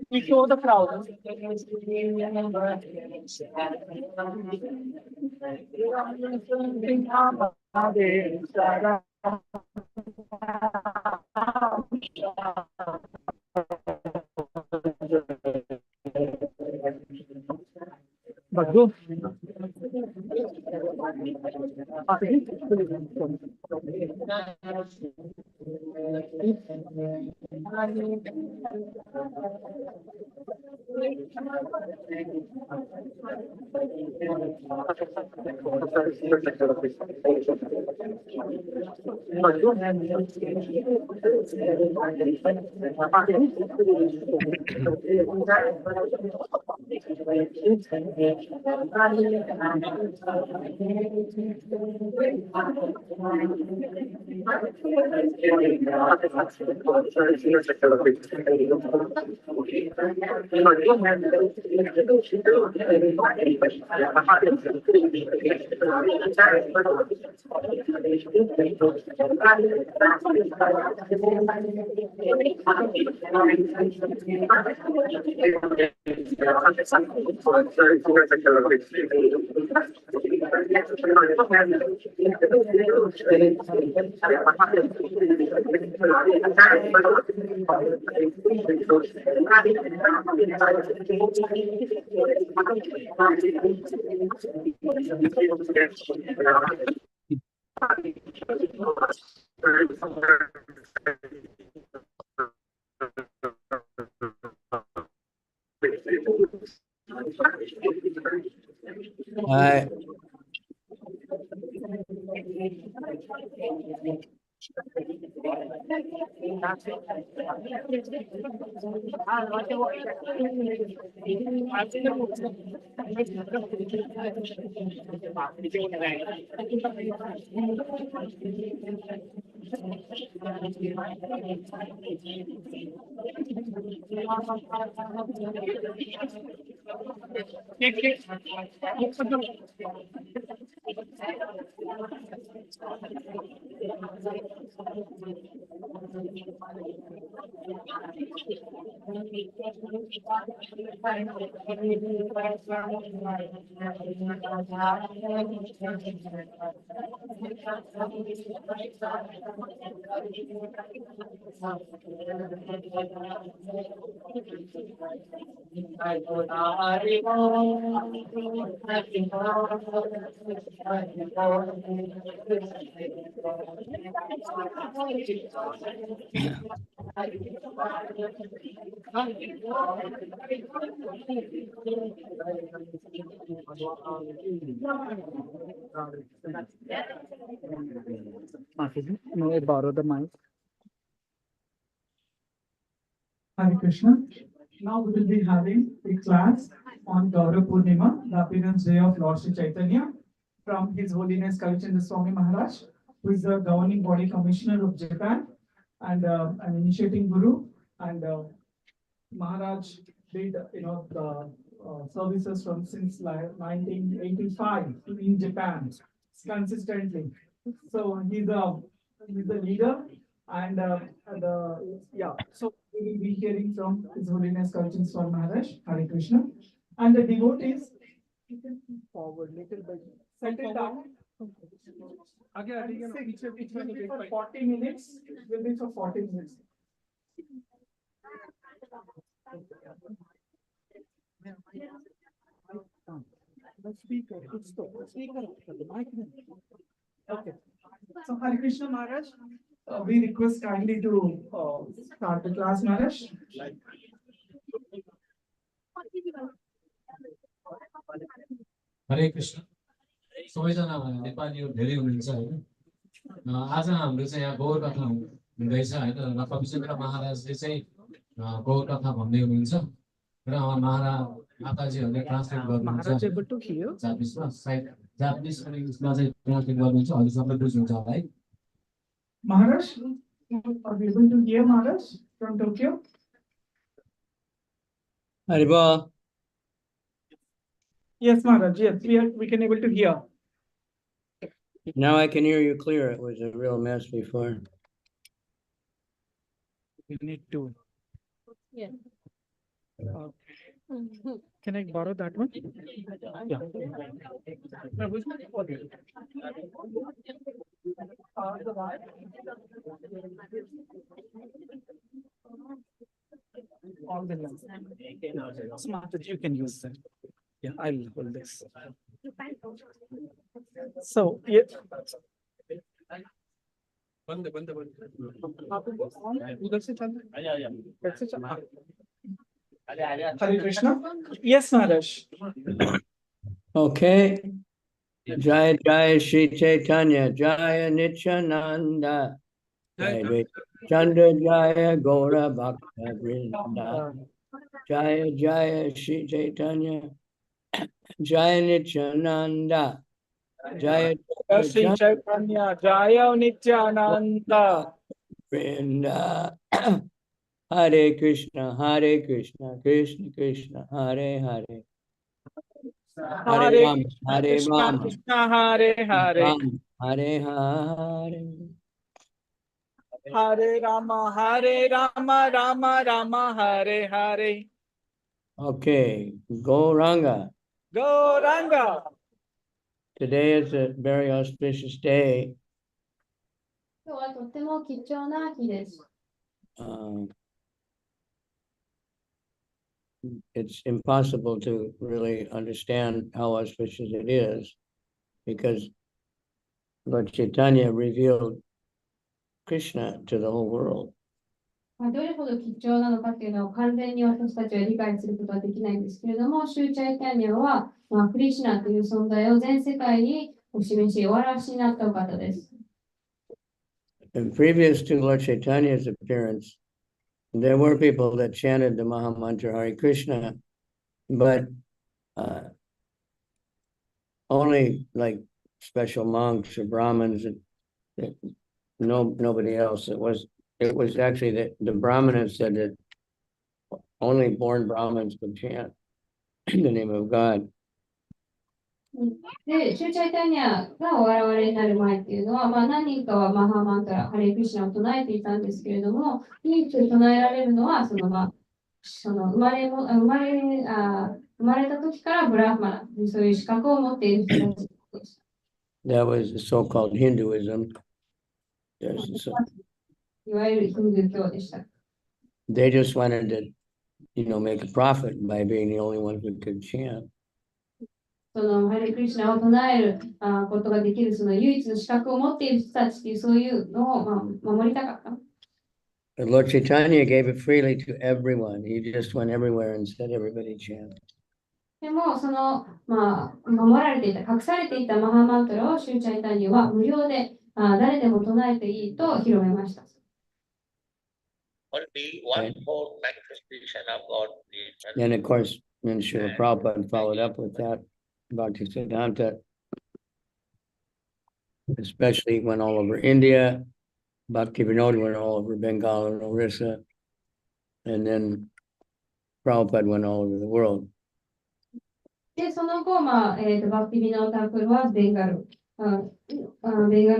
You show the crowd. Bagus. Hi. May I borrow the mic? Hare Krishna. Now we will be having a class on GauraPurnima, the appearance day of Lord Sri Chaitanya, from His Holiness Kavichandra Swami Maharaj, who is the governing body commissioner of Japan and an initiating guru. And Maharaj did, the services from since 1985 in Japan consistently. So he's a leader, and so we will be hearing from His Holiness Kavichandra Swami Maharaj, Hare Krishna, and the devotees. You can forward little bit. Settle down. Again, it will be for 40 minutes. It will be for 40 minutes. The speaker, the mic. Okay. So Hare Krishna Maharaj, we request kindly to start the class, Maharaj. हरे कृष्ण सबैजना नेपालीहरू धेरै हुनुहुन्छ हैन आज हाम्रो चाहिँ यहाँ गौर कथा हुँदैछ हैन र कविचन्द्र महाराजले चाहिँ गौर कथा भन्दै हुनुहुन्छ र महाराज आताजीहरूले ट्रान्सलेट गर्नुहुन्छ जापानिजमा सायद जापानिज र इङ्ग्लिसमा चाहिँ ट्रान्सलेट गर्नुहुन्छ अहिले सबैले बुझ्नुहुन्छ होला है Maharaj, are we able to hear Maharaj from Tokyo? Hariba. Yes, Maharaj. Yes, we can able to hear. Now I can hear you clear. It was a real mess before. We need to. Yeah. Can I borrow that one? Yeah. All the lines. Smart, you can use that. Yeah, I'll hold this. So, yeah. उधर से चल कैसे चल Hare Krishna. Yes, Maharaj. Okay. Jaya Jaya Shri Chaitanya, Jaya Nityananda, Jaya Chandra Jaya Gaura Bhakta Vrinda, Jaya Jaya Shri Chaitanya, Jaya Nityananda, Jaya Shri Chandra Chaitanya, Jaya Nityananda. Vrinda. Hare Krishna, Krishna Krishna, Hare Hare. Hare Ram, Hare Krishna, Ram, Krishna, Hare Hare. Ram, Hare Hare. Hare Rama, Hare Rama, Rama Rama, Hare Hare. Okay, Gauranga. Gauranga. Today is a very auspicious day. 今日はとっても貴重な日です。 It's impossible to really understand how auspicious it is because Lord Chaitanya revealed Krishna to the whole world. どれほど貴重なのかというのを完全に私たちは理解することはできないんですけれども、シューチャイタニアは、クリシュナという存在を全世界にお示し、お表しになったお方です。And previous to Lord Chaitanya's appearance, there were people that chanted the Maha Mantra Hare Krishna, but only like special monks or Brahmins, nobody else. It was actually that the Brahmanas said that only born Brahmins could chant the name of God. で、シューチャイタニアがお現れになる前っていうのは、何人かはマハマントラ、ハレクリシュナを唱えていたんですけれども、唯一唱えられるのは、生まれた時からブラフマナ、そういう資格を持っている人たちでした。That was the so-called Hinduism. いわゆるヒンドゥー教でした。They just wanted to, make a profit by being the only ones who could chant. そのハレクリシュナを唱えることができるその唯一の資格を持っている人たちっていうそういうのを守りたかった。But Lord Chaitanya gave it freely to everyone. He just went everywhere and said everybody chant. でもその、守られていた、隠されていたマハマントラをシューチャイタニアは無料で誰でも唱えていいと広めました。Only one more manifestation of God. And of course, then Srila Prabhupada followed up with that. Bhaktisiddhanta, especially went all over India. Bhaktivinoda went all over Bengal and Orissa. And then Prabhupada went all over the world. で、その後、バクティビノータークルはベンガル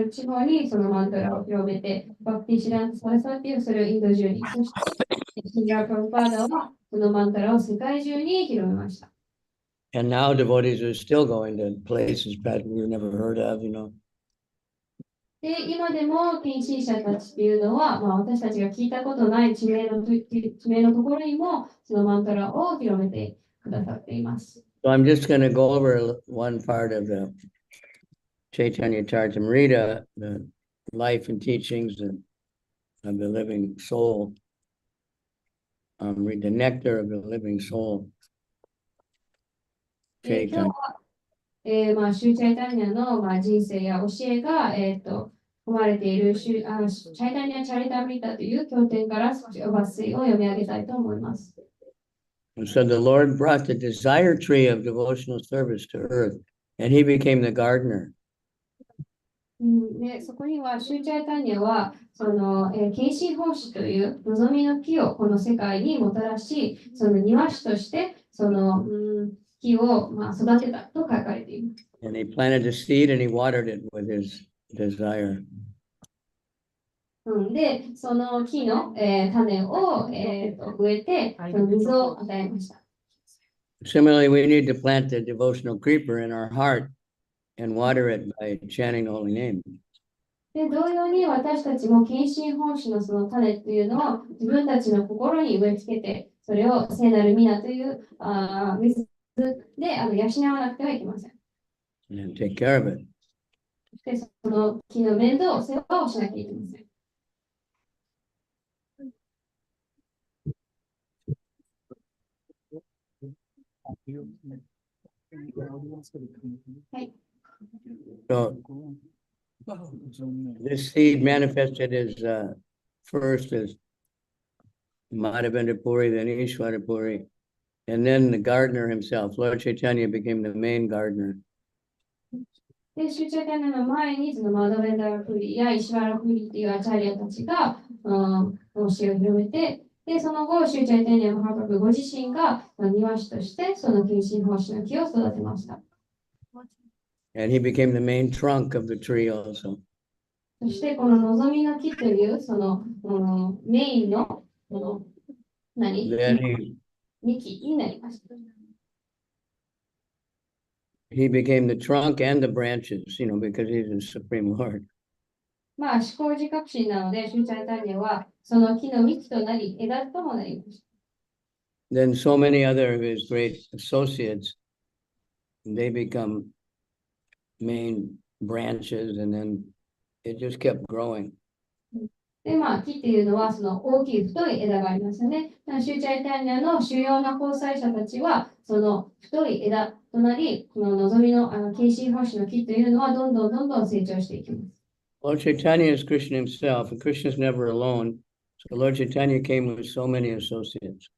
地方にそのマントラを広めて、バクティシランサラサティをそれをインド中に、そしてシンガープロパーダはそのマントラを世界中に広めました。And now devotees are still going to places that we've never heard of, で、今でも献身者たちっていうのは、私たちが聞いたことない地名のところにも、そのマントラを広めてくださっています。So I'm just going to go over one part of the Chaitanya Charitamrita, the life and teachings of the living soul. Read the nectar of the living soul. 今日は、シューチャイタニアの、人生や教えが、含まれているチャイタニア・チャリタミタという経典から抜粋を読み上げたいと思います。And so the Lord brought the desire tree of devotional service to earth, and he became the gardener. でそこには、シューチャイタニアは、その、献身奉仕という望みの木をこの世界にもたらし、その庭師として、その、木木を、育てたと書かれています。And he planted the seed and he watered it with his desire. で、その木の、種を、植えて、その水を与えました。Similarly, we need to plant the devotional creeper in our heart and water it by chanting the holy name. で、同様に私たちも献身奉仕のその種というのを自分たちの心に植え付けて、それを聖なる皆という水で養わなくてはいけません。And take care of it. そしてその木の面倒、世話をしなきゃいけません。はい。So this seed manifested as first as Madhavendra Puri, then Ishwara Puri, and then the gardener himself. Lord Chaitanya became the main gardener. で、シュチャイタニャの前に、そのマダベンダープリやイシュワラプリというアチャリアたちが、教えを広めて、で、その後、シュチャイタニャ・マハプラブご自身が庭師として、その献身奉仕の木を育てました。And he became the main trunk of the tree also. そして、この望みの木という、その、メインの、Then幹になりました。he became the trunk and the branches, because he's the Supreme Lord. 思考自覚心なので、シュチャイタニャは、その木の幹となり、枝ともなりました。Then so many other of his great associates, they become main branches, and then it just kept growing. で、木っていうのは、その大きい太い枝がありますよね。シュチャイタニャの主要な交際者たちは、その太い枝となり、この望みの献身奉仕の木というのは、どんどん成長していきます。Lord Chaitanya is Krishna himself, and Krishna is never alone. So Lord Chaitanya came with so many associates.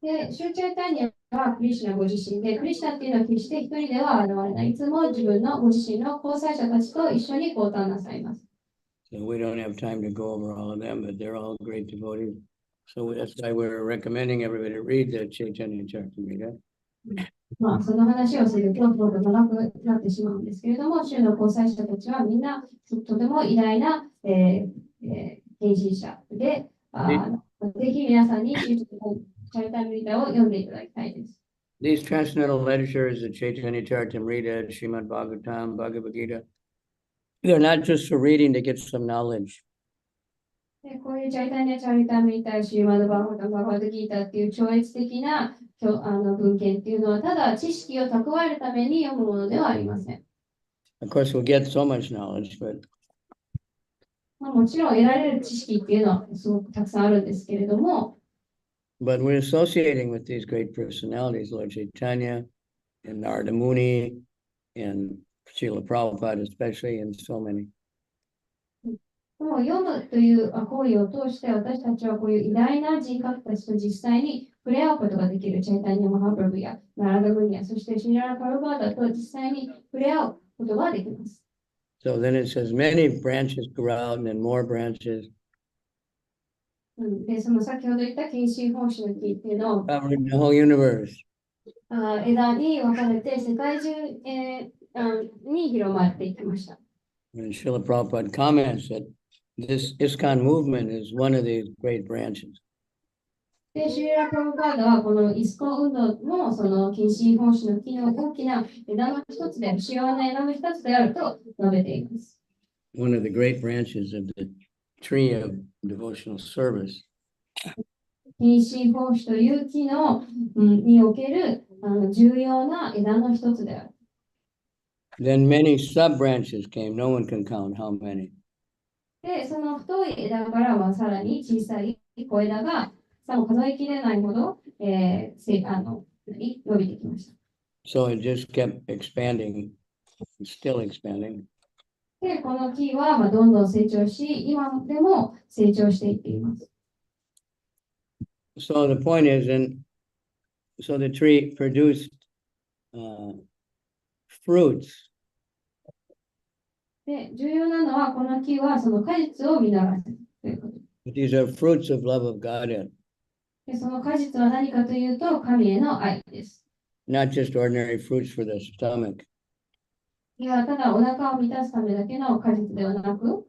で、シュチャイタニャはクリシュナご自身で、クリシュナっていうのは決して一人では現れない。いつも自分のご自身の交際者たちと一緒に交談なさいます。So we don't have time to go over all of them, but they're all great devotees. So that's why we're recommending everybody to read the Chaitanya Charitamrita. その話をすると、すごく長くなってしまうんですけれども、主の交際者たちはみんなとても偉大な、献身者で、ぜひ皆さんにチャリタムリタを読んでいただきたいです。These transcendental literatures, the Chaitanya Charitamrita, Srimad Bhagavatam, Bhagavad Gita, they're not just for reading to get some knowledge. こういうチャリタニャ・チャリタムリタ、シーマド・バーガバード・ギータっていう超越的な文献っていうのは、ただ知識を蓄えるために読むものではありません。Of course, we'll get so much knowledge, but もちろん得られる知識っていうのはすごくたくさんあるんですけれども、we're associating with these great personalities, Lord Chaitanya and Narada Muni and Srila Prabhupada especially, and so many. 読むという行為を通して私たちはこういう偉大な人格たちと実際に触れ合うことができるチャイタニア・マハプラブやナラダ・ムニア、そしてシニラ・パルバーダと実際に触れ合うことができます。So then it says many branches grow out and then more branches. で、その先ほど言った献身奉仕の木っていうのを Covering the whole universe. 枝に分かれて世界中、に広まっていきました。And Srila Prabhupada comments that this ISKCON movement is one of these great branches. で、シュリラ・プラブパーダはこのイスコン運動もその献身奉仕の木の大きな枝の一つで、主要な枝の一つであると述べています。One of the great branches of the tree of devotional service. 献身奉仕という木の、における重要な枝の一つである。Then many sub branches came. No one can count how many. で、その太い枝からはさらに小さい小枝がさも数えきれないほど、伸びてきました。So it just kept expanding, still expanding. で、この木はどんどん成長し、今でも成長していっています。So the point is, so the tree produced fruits. で、重要なのは、この木はその果実を実らせるということ。These are fruits of love of Godhead. で、その果実は何かというと、神への愛です。not just ordinary fruits for the stomach. いや、ただお腹を満たすためだけの果実ではなく、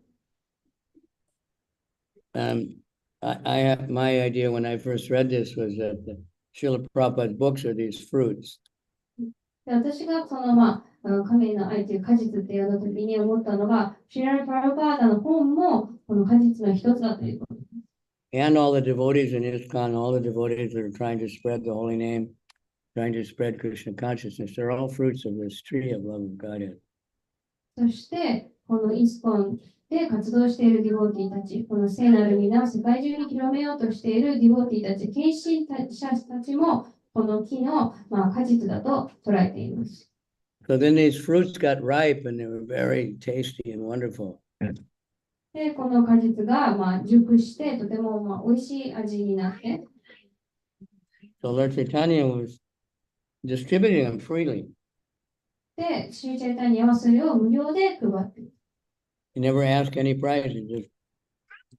I have my idea when I first read this was that the Srila Prabhupada's books are these fruits. で私が神への愛という果実っていうの時に思ったのが、シュラル・パラパーダの本もこの果実の一つだということ。And all the devotees in ISKCON, all the devotees that are trying to spread the holy name, trying to spread Krishna consciousness, they're all fruits of this tree of love of Godhead. そして、このイスコンで活動しているディボーティーたち、この聖なる皆を世界中に広めようとしているディボーティーたち、献身者たちも、この木の、果実だと捉えています。So then these fruits got ripe and they were very tasty and wonderful. で、この果実が、熟して、とても、美味しい味になって、So Lord Chaitanya was distributing them freely. で、シューチャイタニアはそれを無料で配っている。He never asked any price. He just,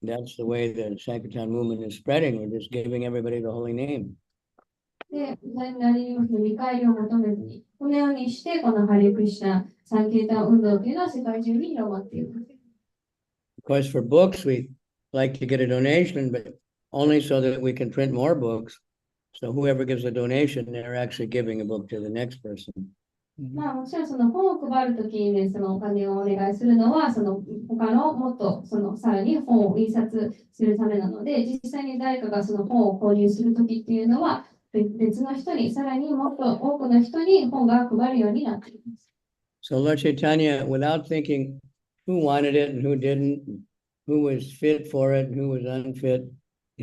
that's the way the Sankirtan movement is spreading. We're just giving everybody the holy name. で、何も見返りを求めずに、このようにして、このハリクリシュナ、サンキルタン運動というのは世界中に広まっています。Of course, for books, we like to get a donation, but only so that we can print more books. So whoever gives a donation, they're actually giving a book to the next person. もちろんその本を配るときに、ね、そのお金をお願いするのは、その他のもっとさらに本を印刷するためなので、実際に誰かがその本を購入するときっていうのは、別の人に、さらにもっと多くの人に本が配るようになっています。So Lord Chaitanya, without thinking who wanted it and who didn't, who was fit for it and who was unfit,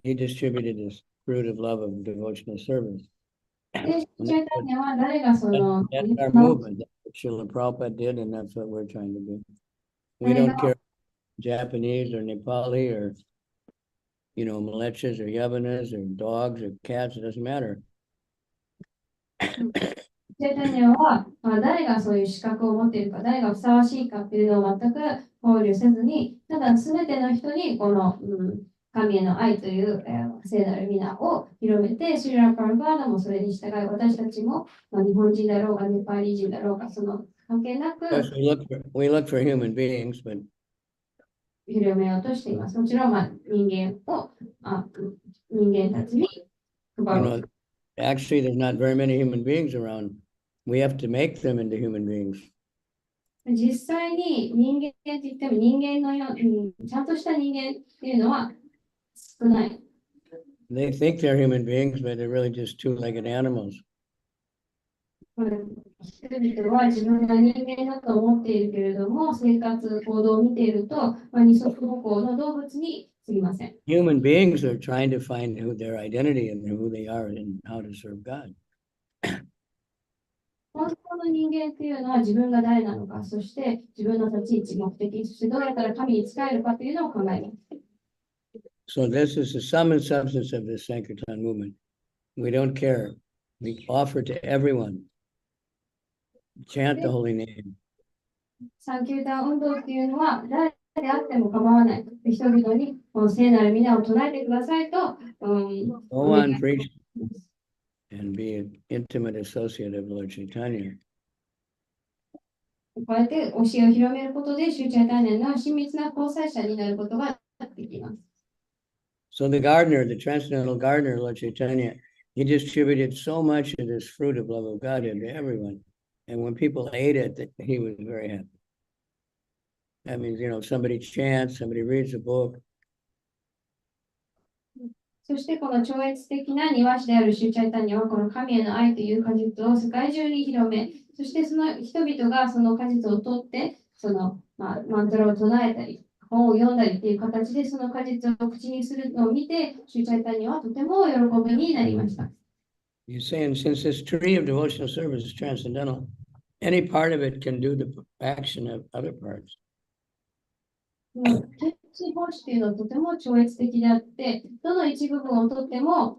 he distributed this fruit of love of devotional service. で、チャイタニアは誰がその、That's our movement. That's what Srila Prabhupada did, and that's what we're trying to do. We don't care Japanese or Nepali or, Malechas or Yavanas or dogs or cats, it doesn't matter. チャイタニアは、誰がそういう資格を持っているか、誰がふさわしいかっていうのを全く考慮せずに、ただすべての人にこの、神への愛という、聖なる皆を広めて、シュリラ・パラバーダもそれに従い、私たちも、日本人だろうが、ネパーリ人だろうが、その関係なく We look for human beings, but 広めようとしています。もちろん、人間たちに配る。actually, there's not very many human beings around. We have to make them into human beings. 実際に人間って言っても人間のように、ちゃんとした人間っていうのは少ない。They think they're human beings, but they're really just two-legged animals. 人々は自分が人間だと思っているけれども、生活、行動を見ていると、二足歩行の動物に過ぎません。Human beings are trying to find their identity and who they are and how to serve God. 本当の人間っていうのは自分が誰なのか、そして自分の立ち位置、目的、そしてどうやったら神に仕えるかというのを考えます。So this is the sum and substance of this Sankirtan movement. We don't care. We offer to everyone. Chant the holy name. サンキュータン運動っていうのは誰であっても構わない。人々にこの聖なる皆を唱えてくださいと。Go on, preach and be an intimate associate of Lord Chaitanya. こうやって教えを広めることで、シューチャイタニアの親密な交際者になることができます。So the gardener, the transcendental gardener, Lord Chaitanya, he distributed so much of this fruit of love of Godhead to everyone. And when people ate it, he was very happy. That means, somebody chants, somebody reads a book. そしてこの超越的な庭師であるシューチャイタニアはこの神への愛という果実を世界中に広め、そしてその人々がその果実を取って、マントラを唱えたり、本を読んだりという形でその果実を口にするのを見て、シューチャイタニアはとても喜びになりました。You're saying since this tree of devotional service is transcendental, any part of it can do the action of other parts. 地方紙というのはとても超越的であって、どの一部分をとっても、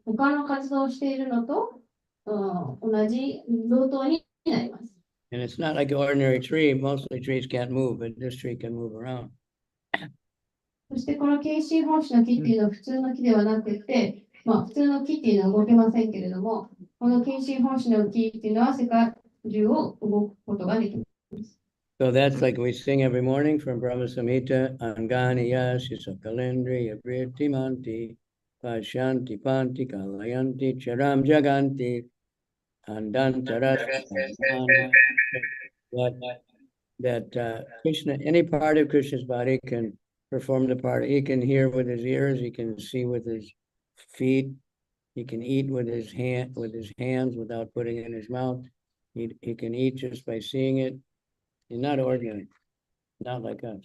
他の活動をしているのと、同じ同等になります。And it's not like an ordinary tree. Mostly trees can't move, but this tree can move around. そしてこの慶心本種の木っていうのは普通の木ではなくて、普通の木っていうのは動けませんけれども、この献身奉仕のキーっていうのは世界中を動くことができます。So that's like we sing every morning from Brahma Samhita, Angani Sakalendri Abritimanti, Pashanti Panti Kalayanti Charam Jaganti, Andantaras. That Krishna, any part of Krishna's body can perform the part. He can hear with his ears, he can see with his feet, he can eat with his hands without putting it in his mouth. He can eat just by seeing it. He's not ordinary, not like us.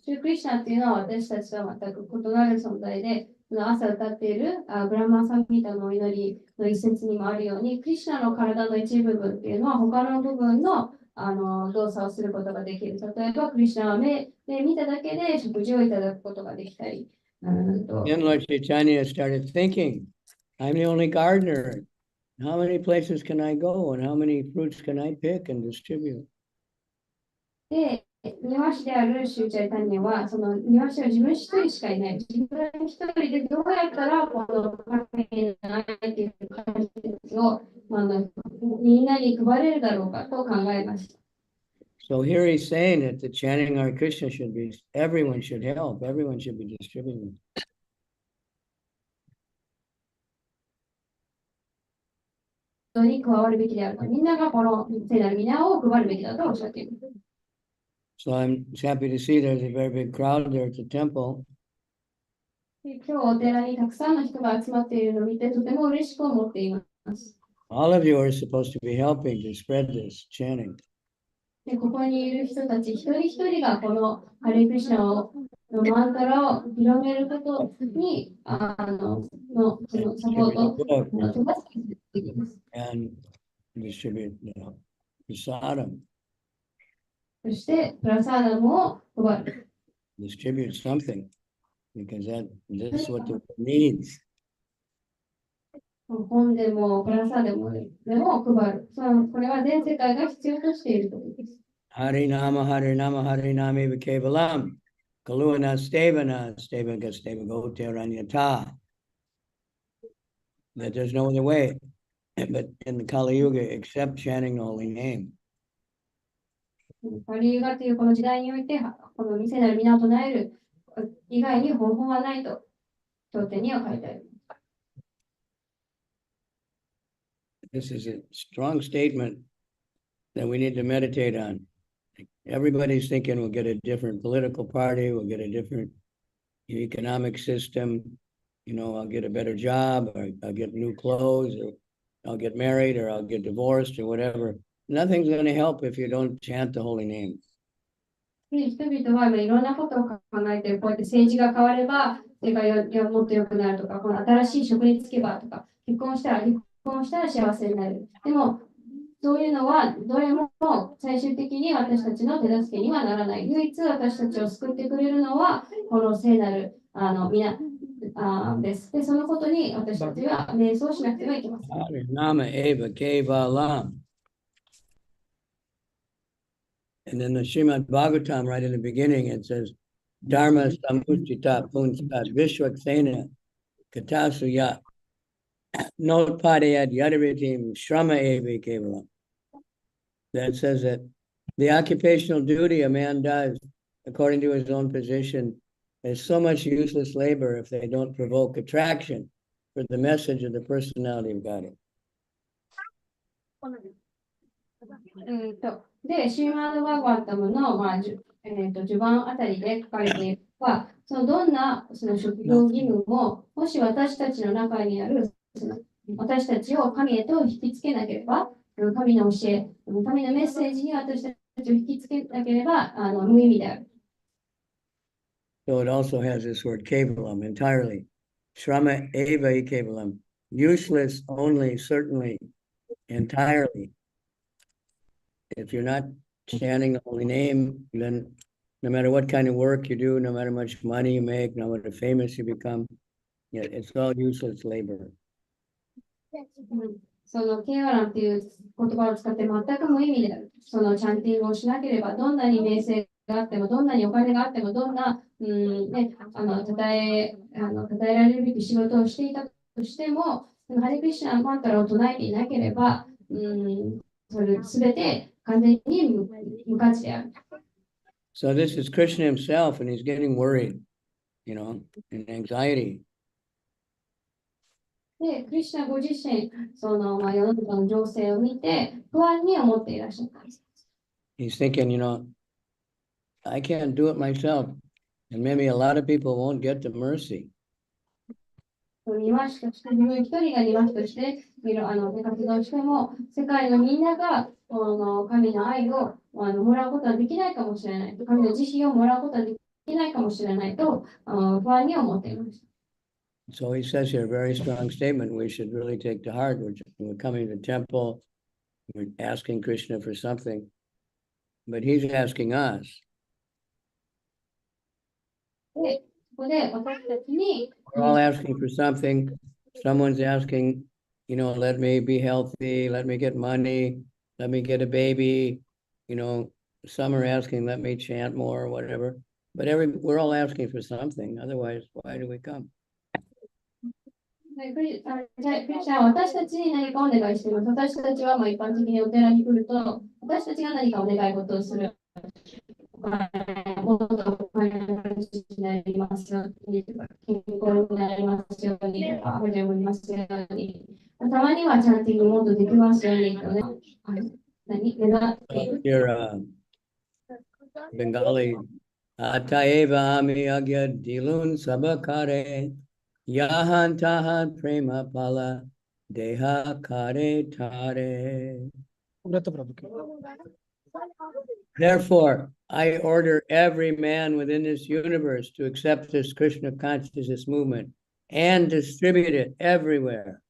シュークリシナっていうのは私たちとは全く異なる存在で、朝歌っているブラマーサンギータのお祈りの一節にもあるように、クリシナの体の一部分っていうのは他の部分の、動作をすることができる。例えば、クリシナは目見ただけで食事をいただくことができたり。Then Lord Chaitanya started thinking, I'm the only gardener. How many places can I go and how many fruits can I pick and distribute? で、庭師であるシューチャイタニアは、その庭師は自分一人しかいない。自分一人でどうやったらこのカフェの相手をみんなに配れるだろうかと考えました。So here he's saying that the chanting Hare Krishna should be, everyone should help, everyone should be distributing. に加わるべきであると。みんながこの聖なる皆を配るべきだとおっしゃっている。So I'm happy to see there's a very big crowd there at the temple. 今日お寺にたくさんの人が集まっているのを見てとても嬉しく思っています。All of you are supposed to be helping to spread this chanting. でここにいる人たち一人一人がこのハレクリシナのマンタラを広めることにそのサポートを手助けできます。And distribute prasadam. そしてプラサーダムを配る。Distribute something because that's what the world needs. 本でもプラサーダムでも配る。これは全世界が必要としていることです。Harinama Harinama Harinami Vikevalam Kaluna Stevana Stevaka Stevagoteranyata. That there's no other way, but in the Kali Yuga, except chanting the holy name. カリユガというこの時代において、この聖なる皆を唱える以外に方法はないと、経典には書いてある。This is a strong statement that we need to meditate on. Everybody's thinking we'll get a different political party, we'll get a different economic system, I'll get a better job, or I'll get new clothes, or I'll get married, or I'll get divorced, or whatever. Nothing's going to help if you don't chant the holy name. 人々はいろんなことを考えて、こうやって政治が変われば、世界がもっと良くなるとか、この新しい職に就けばとか、結婚したら幸せになる。でも、そういうのはどれも最終的に私たちの手助けにはならない。唯一私たちを救ってくれるのは、この聖なる皆です。で、そのことに私たちは瞑想しなくてはいけません。And then the Srimad Bhagavatam, right in the beginning, it says, Dharma samustita punsat vishwaksena katasuya notpadayat yadaritim shrama evi kevalam. That says that the occupational duty a man does according to his own position is so much useless labor if they don't provoke attraction for the message of the personality of God. で、シーマード・バーガータムの、序盤あたりで書かれているのは、どんなその職業義務も、もし私たちの中にある、私たちを神へと引きつけなければ、神の教え、神のメッセージに私たちを引きつけなければ無意味である。So it also has this word kevalam entirely. Shrama eva kevalam. Useless only, certainly, entirely. If you're not chanting the holy name, then no matter what kind of work you do, no matter how much money you make, no matter famous you become, it's all useless labor. そのケアランという言葉を使って全く無意味である。そのチャンティングをしなければ、どんなに名声があっても、どんなにお金があっても、どんな、称えられるべき仕事をしていたとしても、そのハレクリシュナのマントラを唱えていなければ、それすべて完全に無価値である。So this is Krishna himself, and he's getting worried, you know, and anxiety. で、クリシュナご自身、世の中の情勢を見て、不安に思っていらっしゃったんです。He's thinking, you know, I can't do it myself, and maybe a lot of people won't get the mercy. 庭師として、自分一人が庭師として、活動しても、世界のみんなが、神の愛をもらうことはできないかもしれない。神の慈悲をもらうことはできないかもしれないと、不安に思っていました。So he says here a very strong statement we should really take to heart. We're coming to the temple, we're asking Krishna for something, but he's asking us. で、ここで私たちに、We're all asking for something. Someone's asking, you know, let me be healthy, let me get money, let me get a baby. You know, some are asking, let me chant more or whatever. But we're all asking for something. Otherwise, why do we come? クリスチャンは私たちに何かお願いしています。私たちは一般的にお寺に来ると、私たちが何かお願い事をする。もっとお金持ちになりますように、健康になりますように、励みますように。たまにはチャンティングもっとできますようにとね。願っている。Your Bengali. Ataeva ami agya dilun sabakare. Yahan tahan prema pala deha kare tare. Therefore, I order every man within this universe to accept this Krishna consciousness movement and distribute it everywhere.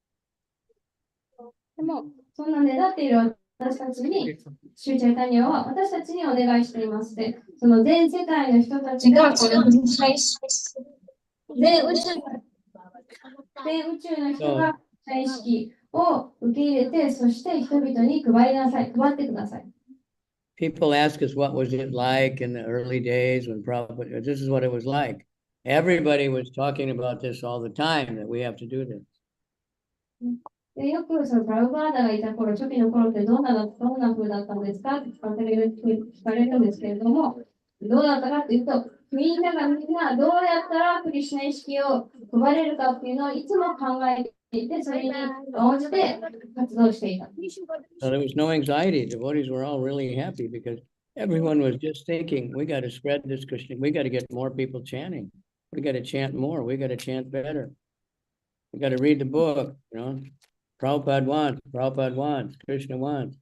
でも、そんなねだっている私たちに、シュチャイタニアは私たちにお願いしていまして、その全世界の人たちが、全宇宙の人が大意識を受け入れて、そして人々に配ってください。People ask us what was it like in the early days when Prabhupada, this is what it was like. Everybody was talking about this all the time, that we have to do this. でよくそのプラブバーダがいた頃、初期の頃ってどんな風だったんですかって聞かれるんですけれども、どうだったかというと、みんなどうやったらクリシュナ意識を配れるかっていうのをいつも考えていて、それに応じて活動していた。So there was no anxiety. Devotees were all really happy because everyone was just thinking, we got to spread this Krishna, we got to get more people chanting. We got to chant more, we got to chant better. We got to read the book, you know. Prabhupada wants, Krishna wants.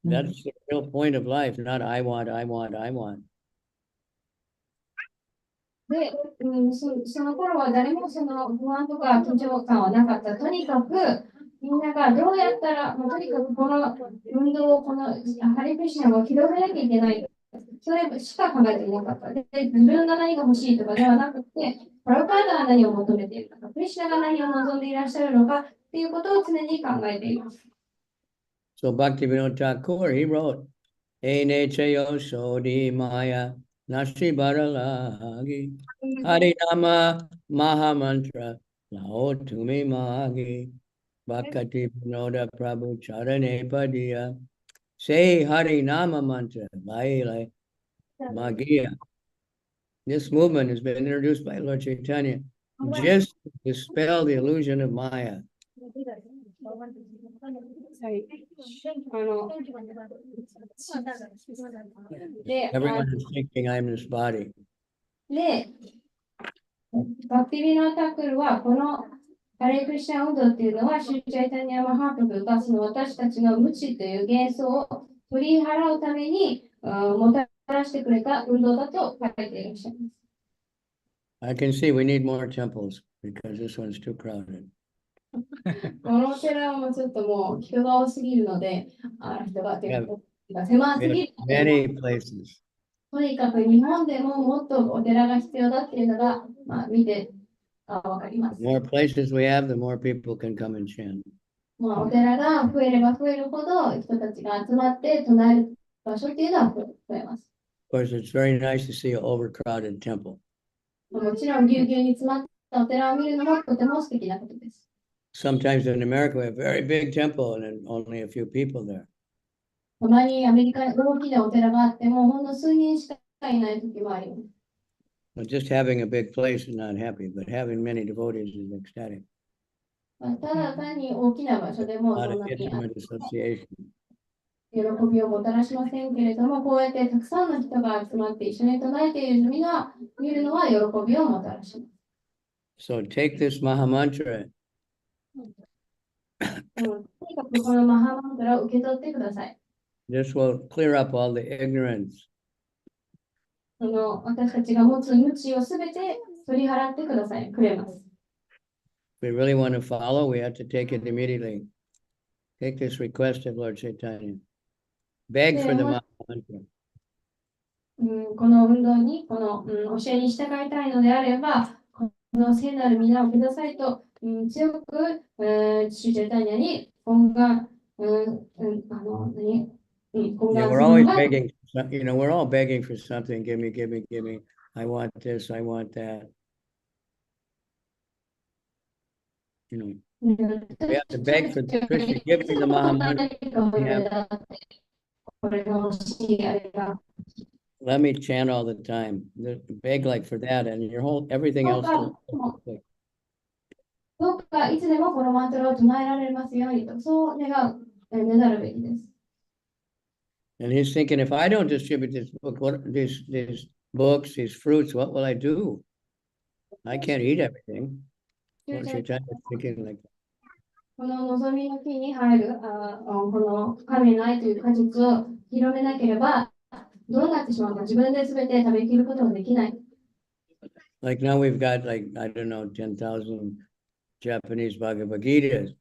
That's the real point of life, not I want. で、その頃は誰もその不安とか緊張感はなかった。とにかくみんながどうやったら、とにかくこの運動を、このハレクリシュナを広めなきゃいけない。それしか考えていなかった。で、自分が何が欲しいとかではなくて、プラブパーダが何を求めているのか、クリシュナが何を望んでいらっしゃるのかっていうことを常に考えています。So Bhaktivinoda Thakur, he wrote, Ene chayo shodhi maya nashi baralagi Harinama Mahamantra Lao Tumi Magi Bhakti Vinoda Prabhu Charane Padiya Say Harinama Mantra Lai Magia. This movement has been introduced by Lord Chaitanya just to dispel the illusion of Maya. Everyone is thinking I'm this body. で、バクティビノタクルはこのハレクリシュナ運動っていうのは、シュチャイタニアマハプルがその私たちの無知という幻想を取り払うためにもたらしてくれた運動だと書いていらっしゃいます。I can see we need more temples because this one's too crowded. このお寺はちょっともう人が多すぎるので、人が狭すぎるので、 Many places. とにかく日本でももっとお寺が必要だっていうのが、見てわかります。The more places we have, the more people can come and chant. お寺が増えれば増えるほど人たちが集まって唱える場所っていうのは増えます。Of course, it's very nice to see an overcrowded temple. もちろんぎゅうぎゅうに詰まったお寺を見るのもとても素敵なことです。Sometimes in America, we have a very big temple and then only a few people there. たまにアメリカに大きなお寺があっても、ほんの数人しかいない時もあります。But just having a big place is not happy, but having many devotees is ecstatic. ただ単に大きな場所でも A そ lot ん of なに intimate association. 喜びをもたらしませんけれども、こうやってたくさんの人が集まって一緒に唱えているのは、見るのは喜びをもたらします。So take this Maha Mantra. とにかくこのマハマントラを受け取ってください。This will clear up all the ignorance. 私たちが持つ無知をすべて取り払ってください。くれます。If we really want to follow, we have to take it immediately. Take this request of Lord Chaitanya. Beg for the Maha Mantra. この運動に、この、教えに従いたいのであれば、この聖なる皆をくださいと、強く、主チャイタニアに懇願、懇 Yeah, 願 we're する always のが、begging, we're all begging for something. Give me, give me, give me. I want this, I want that. We have to beg for Krishna. Give me the Maha Mantra. Let me chant all the time. Beg like for that, and your whole everything else. どうかいつでもこのマントラを唱えられますようにと、そう願うべきです。And he's thinking, if I don't distribute this book, these books, these fruits, what will I do? I can't eat everything. Lord Chaitanya is thinking like that. この望みの木に入るこの神の愛という果実を広めなければどうなってしまうか、自分で全て食べきることができない。Like now we've got like, I don't know, 10,000 Japanese Bhagavad Gitas.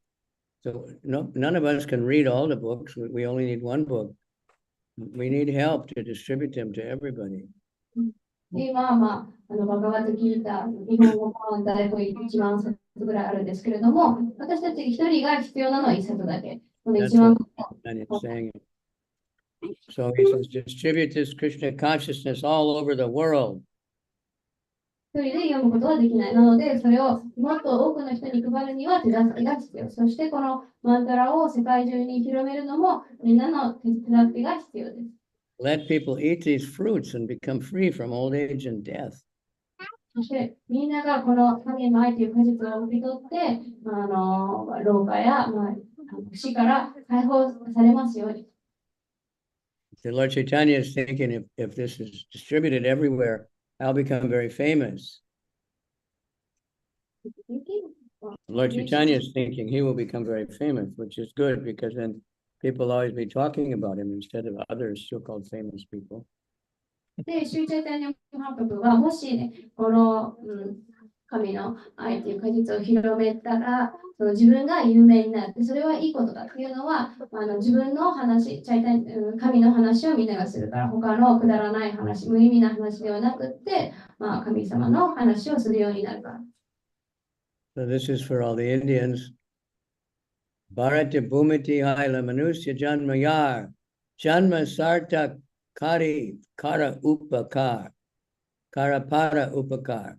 So none of us can read all the books. We only need one book. We need help to distribute them to everybody. 今は、バガバットギータ、日本語版大体1万冊ぐらいあるんですけれども、私たち一人が必要なのは1冊だけ。この1万 saying it. So he says, distribute this Krishna consciousness all over the world. 一人で読むことはできない。なので、それをもっと多くの人に配るには手助けが必要。そしてこのマントラを世界中に広めるのもみんなの手助けが必要です。Let people eat these fruits and become free from old age and death. そしてみんながこの神の愛という果実を受け取って、老化や、死から解放されますように。The Lord Chaitanya is thinking if this is distributed everywhere, I'll become very famous. Lord Chaitanya is thinking he will become very famous, which is good because then people will always be talking about him instead of others so-called famous people. で、シューチャイタニアマハプルはもし、ね、この、神の愛という果実を広めたら、その自分が有名になって、それはいいことだというのは、自分の話、神の話をみんながするから、他のくだらない話、無意味な話ではなくって、神様の話をするようになるから。So this is for all the Indians. Bharati Bhumiti Haila Manusya Janma Yar Janma Sarta Kari Kara Upakar Karapara Upakar.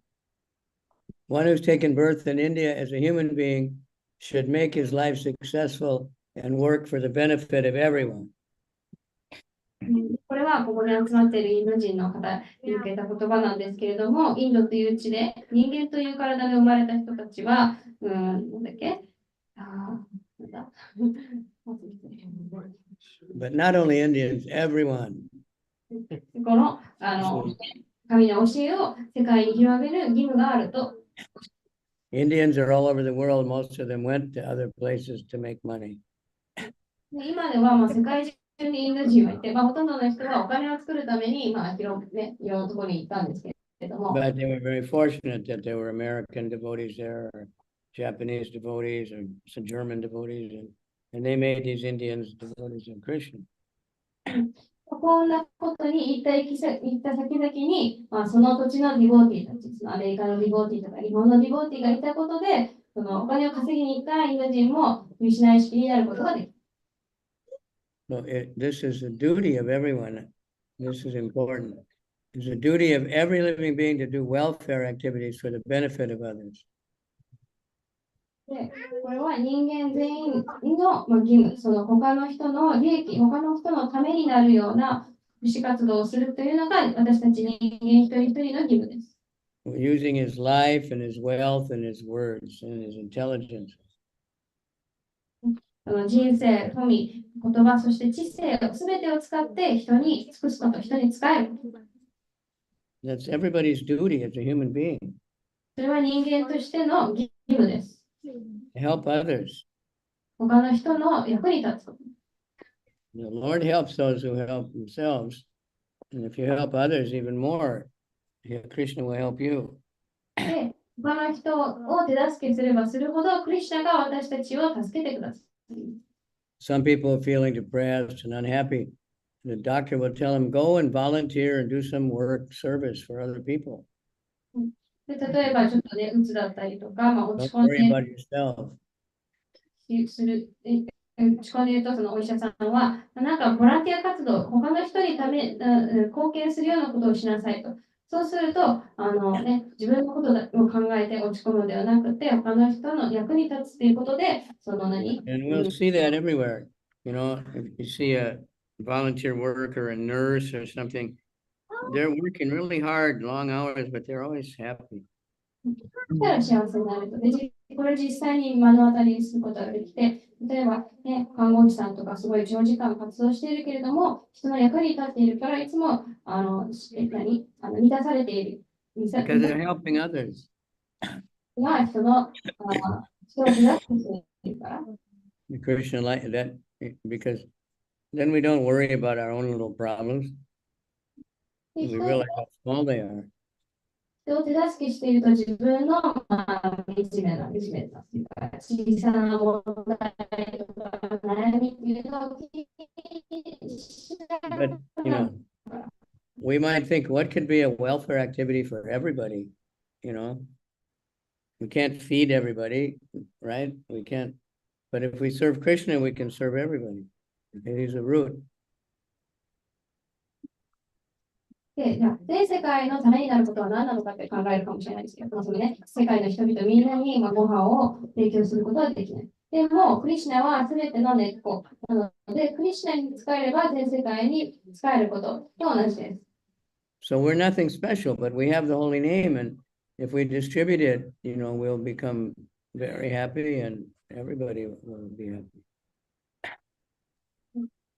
One who's taken birth in India as a human being should make his life successful and work for the benefit of everyone. これはここに集まっているインド人の方に向けた言葉なんですけれども、インドという地で人間という体で生まれた人たちは、なんだっけなんだBut not only Indians, everyone. この神の教えを世界に広める義務があると。Indians are all over the world. Most of them went to other places to make money. 今では世界中にインド人がいて、ほとんどの人はお金を作るために、いろんなところに行ったんですけれども。But they were very fortunate that there were American devotees there, or Japanese devotees, or some German devotees, and they made these Indians devotees of Krishna. こんなことに行った先々に、その土地のディボーティーたち、そのアメリカのディボーティーとか日本のディボーティーがいたことで、そのお金を稼ぎに行ったインド人もクリシュナ意識になることができる。So this is the duty of everyone. This is important. It's the duty of every living being to do welfare activities for the benefit of others. で、これは人間全員の、義務、その他の人の利益、他の人のためになるような福祉活動をするというのが私たち人間一人一人の義務です。Using his life and his wealth and his words and his intelligence. 人生、富、言葉、そして知性を全てを使って人に尽くすこと、人に使える。That's everybody's duty as a human being. それは人間としての義務です。Help others. 他の人の役に立つこと。The Lord helps those who help themselves. And if you help others even more, Krishna will help you. で、他の人を手助けすればするほど、クリシュナが私たちを助けてください。Some people are feeling depressed and unhappy. The doctor will tell them, go and volunteer and do some work, service for other people. で、例えばちょっとね、鬱だったりとか、落 Don't ち込ん worry で about yourself. 落ち込んでいると、そのお医者さんは、なんかボランティア活動、他の人に貢献するようなことをしなさいと。そうすると、自分のことを考えて落ち込むのではなくて、他の人の役に立つということで、And we'll see that everywhere. You know, if you see a volunteer worker, a nurse or something, they're working really hard, long hours, but they're always happy. したら幸せになると。で、これ実際に目の当たりにすることができて、例えば、ね、看護師さんとかすごい長時間活動しているけれども、人の役に立っているから、いつも満たされている。Because they're helping others. が人を手助けしているから。The Krishna like that because then we don't worry about our own little problems. で We 人 realize how small they are. を手助けしていると自分の、惨めな小さな問題とか悩みっていうのを聞いて But you know, we might think, what could be a welfare activity for everybody? You know, we can't feed everybody, right? We can't. But if we serve Krishna, we can serve everybody. Okay, he's a root. で、全世界のためになることは何なのかって考えるかもしれないですけど、そのね、世界の人々みんなにご飯を提供することはできない。でも、クリシュナは全ての根っこなので、クリシュナに使えれば全世界に使えることと同じです。So we're nothing special, but we have the holy name, and if we distribute it, you know, we'll become very happy, and everybody will be happy.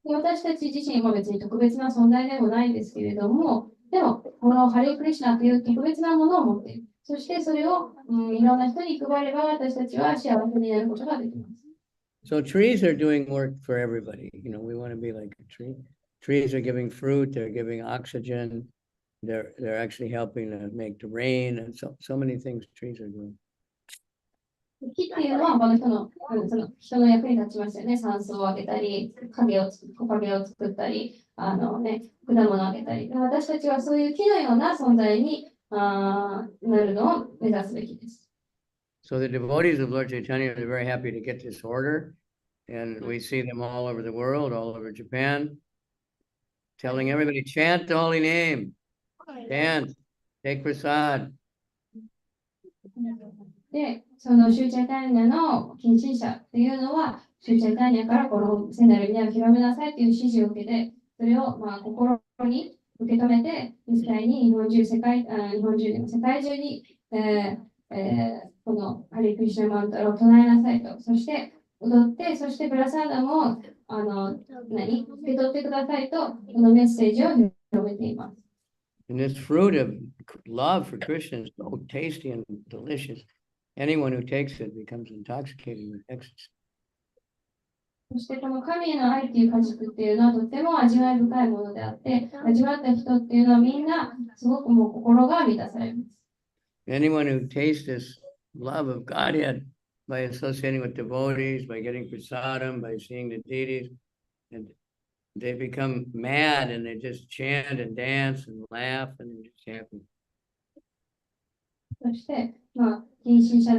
で私たち自身も別に特別な存在でもないんですけれども、でも、このハレークリシュナという特別なものを持っている。そしてそれを、いろんな人に配れば私たちは幸せになることができます。So trees are doing work for everybody. You know, we want to be like a tree. Trees are giving fruit, they're giving oxygen, they're actually helping to make the rain, and so many things trees are doing. 木っていうのは他の人の、人の役に立ちますよね。酸素をあげたり、木陰を作ったり、果物をあげたり。私たちはそういう木のような存在になるのを目指すべきです。So the devotees of Lord Chaitanya are very happy to get this order, and we see them all over the world, all over Japan, telling everybody, chant the holy name, chant, take prasad. で、そのシューチャイタニアの近親者っていうのは、シューチャイタニアからこの聖なる意味を広めなさいという指示を受けて、それを心に受け止めて、実際に日本中でも世界中に、このハリー・クリシュナマントラを唱えなさいと、そして踊って、そしてプラサーダも受け取ってくださいと、このメッセージを広めています。And this fruit of love for Krishna is so tasty and delicious. Anyone who takes it becomes intoxicated with ecstasy. そしてこの神への愛っていう果実っていうのはとても味わい深いものであって、味わった人っていうのはみんなすごくもう心が満たされます。Anyone who tastes this love of Godhead by associating with devotees, by getting prasadam, by seeing the deities, and they become mad and they just chant and dance and laugh and they're just happy. そして、近親者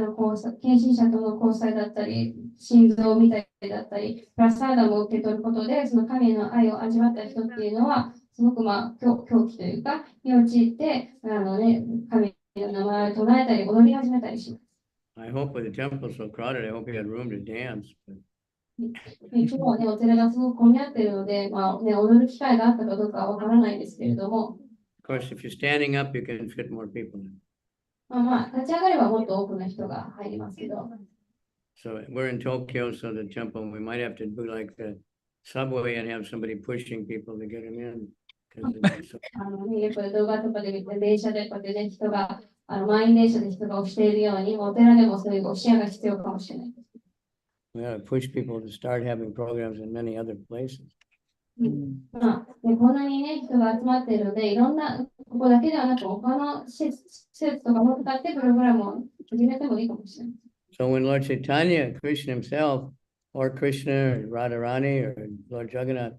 との交際だったり、心臓みたいだったり、プラサーダも受け取ることで、その神への愛を味わった人っていうのは、すごく狂気というか、に陥って、神の名前を唱えたり、踊り始めたりします。I hope with the temple so crowded, I hope you had room to dance. But 今日はね、お寺がすごく混み合っているので、まあね、踊る機会があったかどうかはわからないんですけれども、of course, if you're standing up, you can fit more people in. まあ、立ち上がればもっと多くの人が入りますけど、So we're in Tokyo, so the temple, we might have to do like the subway and have somebody pushing people to get them in. よく動画とかで見て、電車でこうやってね、人が、満員電車で人が押しているように、お寺でもそういう教えが必要かもしれない。We ought to push people to start having programs in many other places. まあ、ね、こんなにね、人が集まっているので、いろんな、ここだけではなく、他の施設とかも使ってプログラムを始めてもいいかもしれない。So when Lord Chaitanya, Krishna himself, or Krishna, or Radharani, or Lord Jagannath,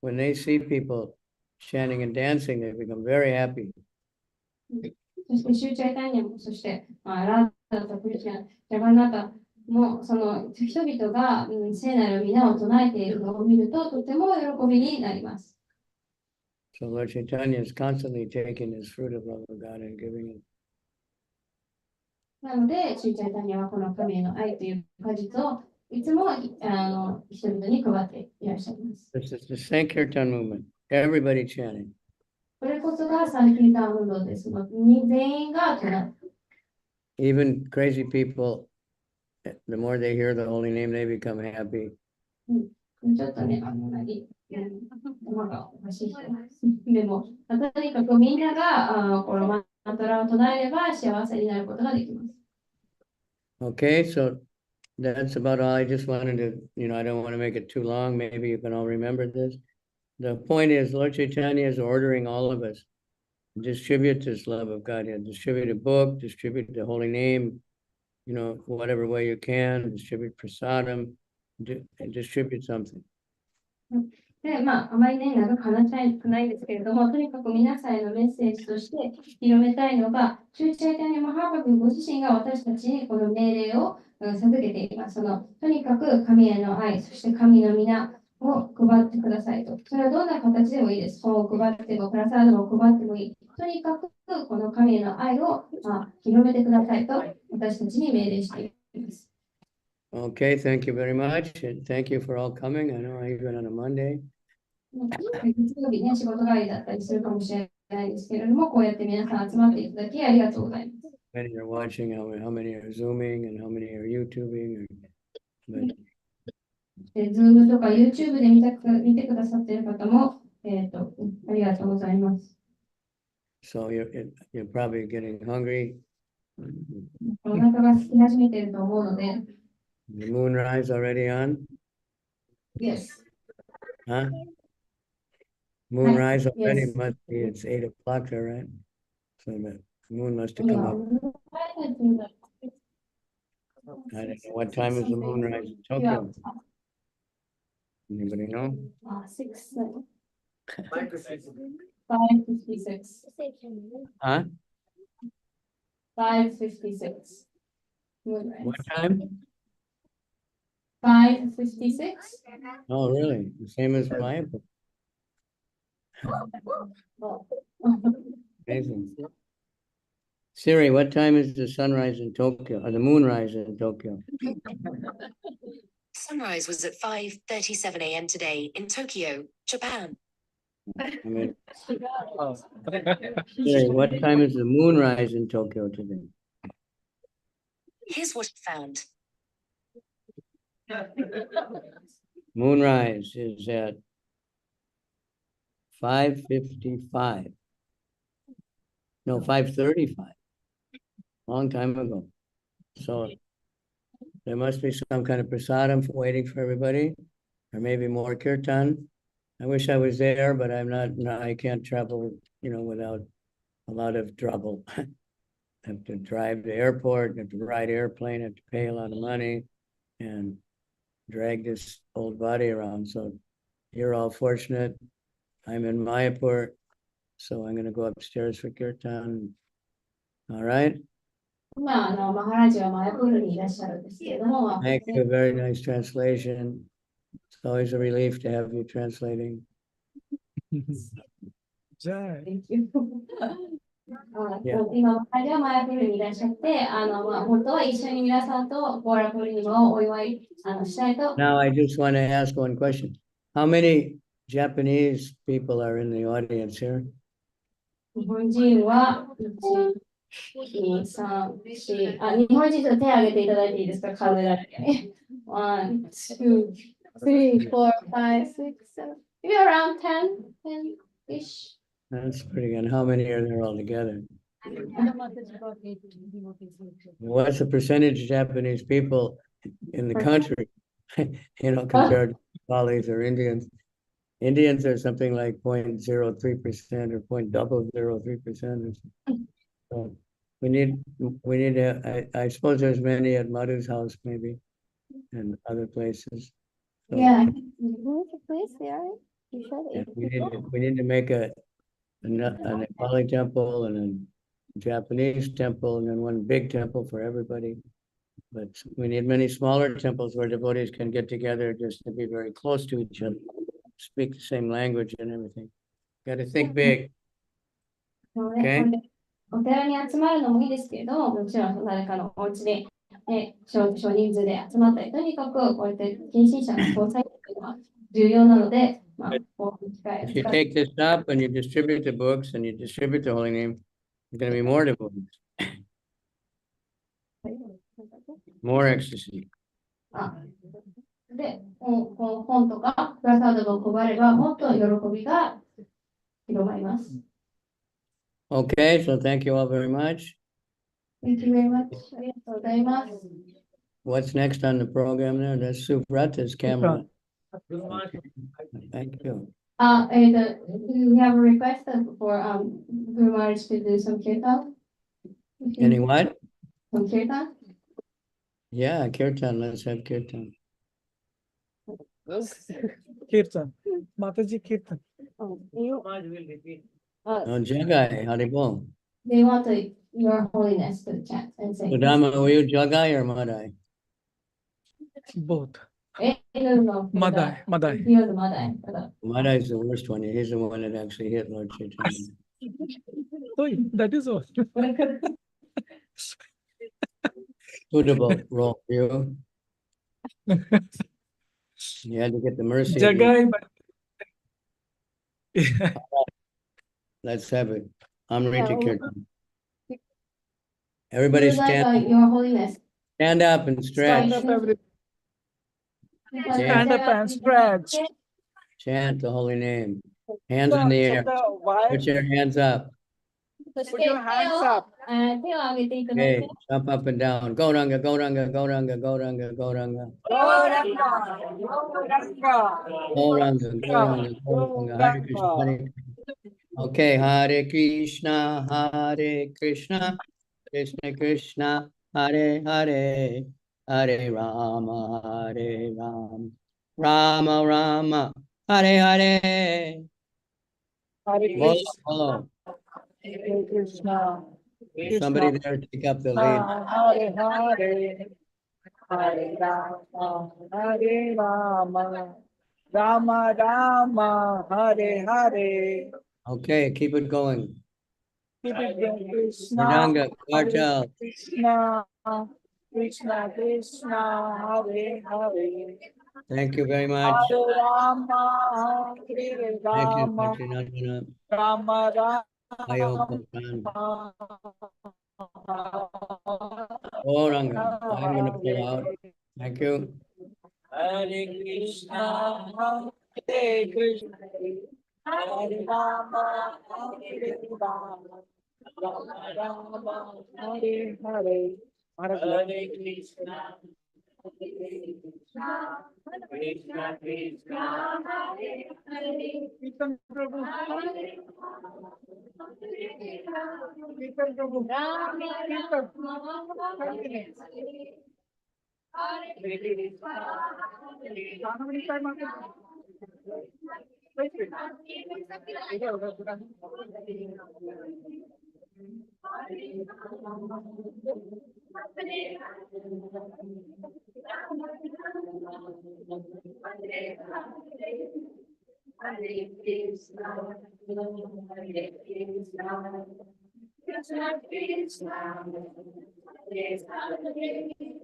when they see people chanting and dancing, they become very happy. そして、シューチャイタニアも、そして、ラーダとクリシュナ、ジャガンナタも、その人々が、聖なる皆を唱えているのを見ると、とても喜びになります。So Lord Chaitanya is constantly taking this fruit of love of God and giving it. なので、シューチャイタニアはこの神への愛という果実をいつも人々に配っていらっしゃいます。This is the Sankirtan movement. Everybody chanting. これこそがサンキルタン運動です。全員が唱え。Even crazy people, the more they hear the holy name, they become happy. ちょっとね、頭がおかしい人でも、とにかくみんながこのマントラを唱えれば幸せになることができます。Okay, so that's about all. I just wanted to, I don't want to make it too long. Maybe you can all remember this. The point is, Lord Chaitanya is ordering all of us to distribute this love of God. Distribute a book, distribute the holy name, whatever way you can, distribute prasadam, distribute something. で、あまりね、長く話したくないんですけれども、とにかく皆さんへのメッセージとして広めたいのが、シューチャイタニア・マハーバブご自身が私たちにこの命令を授けています。とにかく神への愛、そして神の皆を配ってくださいと。それはどんな形でもいいです。本を配っても、プラサードを配ってもいい。とにかくこの神への愛を広めてくださいと私たちに命令しています。Okay, thank you very much. And thank you for all coming. I know even on a Monday. 月曜日ね、仕事帰りだったりするかもしれないですけれども、こうやって皆さん集まっていただきありがとうございます。Many are watching, how many are Zooming, and how many are YouTubing. Zoom とか YouTube で見てくださっている方も、ありがとうございます。So you're probably getting hungry. お腹が空き始めていると思うので。The moonrise already on? Yes. Huh? Moonrise already Yes. must be, it's 8 o'clock there, right? So the moon must have come up. I don't know, what time is the moonrise in Tokyo? Anybody know? 6. 5:56. Huh? 5:56. What time? 5:56. Oh, really? The same as my book. Amazing. Siri, what time is the sunrise in Tokyo, or the moonrise in Tokyo? Sunrise was at 5:37 a.m. today in Tokyo, Japan. I mean, Siri, what time is the moonrise in Tokyo today? Here's what I found. Moonrise is at 5:55. No, 5:35. Long time ago. So there must be some kind of prasadam waiting for everybody, or maybe more kirtan. I wish I was there, but I'm not. No, I can't travel, without a lot of trouble. I have to drive to the airport, have to ride airplane, have to pay a lot of money, and drag this old body around. So you're all fortunate. I'm in Mayapur, so I'm going to go upstairs for kirtan. All right. 今、マハラジはマヤプールにいらっしゃるんですけれども、Thank you. Very nice translation. It's always a relief to have you translating. Jai. Thank you. Yeah. 今、マハラジはマヤプールにいらっしゃって、本当は一緒に皆さんとゴーラプールニマをお祝いしたいと。 Now I just want to ask one question. How many Japanese people are in the audience here? 日本人は、1、2、3、4、日本人ちょっと手を挙げていただいていいですか、数えられるように。1、2、3、4、5、6、7、maybe around 10-ish. That's pretty good. How many are there altogether? What's the percentage of Japanese people in the country? Compared to Somalis or Indians. Indians are something like 0.03% or 0.003%. So we need I suppose there's many at Madhu's house maybe and other places. So, Yeah. yeah, we need to make a Nepali temple and a Japanese temple and then one big temple for everybody. But we need many smaller temples where devotees can get together just to be very close to each other, speak the same language and everything. Got to think big. そうね、お寺に集まるのもいいですけれども、もちろん誰かのお家で、少人数で集まったり、とにかくこうやって近親者の交際というのは重要なので、こういう機会を If you 使って take this up and you distribute the books and you distribute the holy name, there's going to be more devotees, more ecstasy. で、本とかプラカードを配れば、もっと喜びが広まります。Okay, so thank you all very much. Thank you very much. ありがとうございます。What's next on the program there? That's Subrata's camera. Thank you. We have a request for Guru Maharaj to do some kirtan. Any what? Some kirtan. Yeah, kirtan. Let's have kirtan. Kirtan. Mataji Kirtan. Oh, Jagai, Haribol. They want Your Holiness to chant and say. Sudama, were you Jagai or Madai? Both. No. Madai. You're the Madai. Madai is the worst one. He's the one that actually hit Lord Chaitanya. So that is all. Suitable role for you. You had to get the mercy. Jagai. Let's have it. Amrita Kirtan. Everybody stand. Your Holiness. Stand up and stretch. Stand up, everybody. Stand up and stretch. Chant the holy name. Hands in the air. Put your hands up. Put your hands up. Okay, jump up and down. Gauranga, Gauranga, Gauranga, Gauranga, Gauranga. Gauranga, Gauranga, Gauranga. Hare Krishna, Hare Krishna. Okay, Hare Krishna, Hare Krishna, Krishna Krishna, Hare Hare, Hare Rama, Hare Rama, Rama Rama, Hare Hare. Follow. Hare Krishna. Somebody there take up the lead. Hare Hare. Hare Rama. Hare Rama. Rama Rama. Hare Hare. Okay, keep it going. Keep it going. Krishna. Mridanga, Kartal. Krishna. Krishna Krishna. Hare Hare. Thank you very much. Hare Rama. Hare Thank you, Rama. Kachinatana. Rama Rama. Ayopapan. Gauranga. I'm going to pull out. Thank you. Hare Krishna, Hare Krishna, Hare Rama, Hare Rama, Rama Rama, Hare Hare, Hare Krishna, Krishna Krishna, Hare Hare. Kirtan Prabhu. Kirtan Prabhu. Krishna, Krishna, Krishna, Krishna,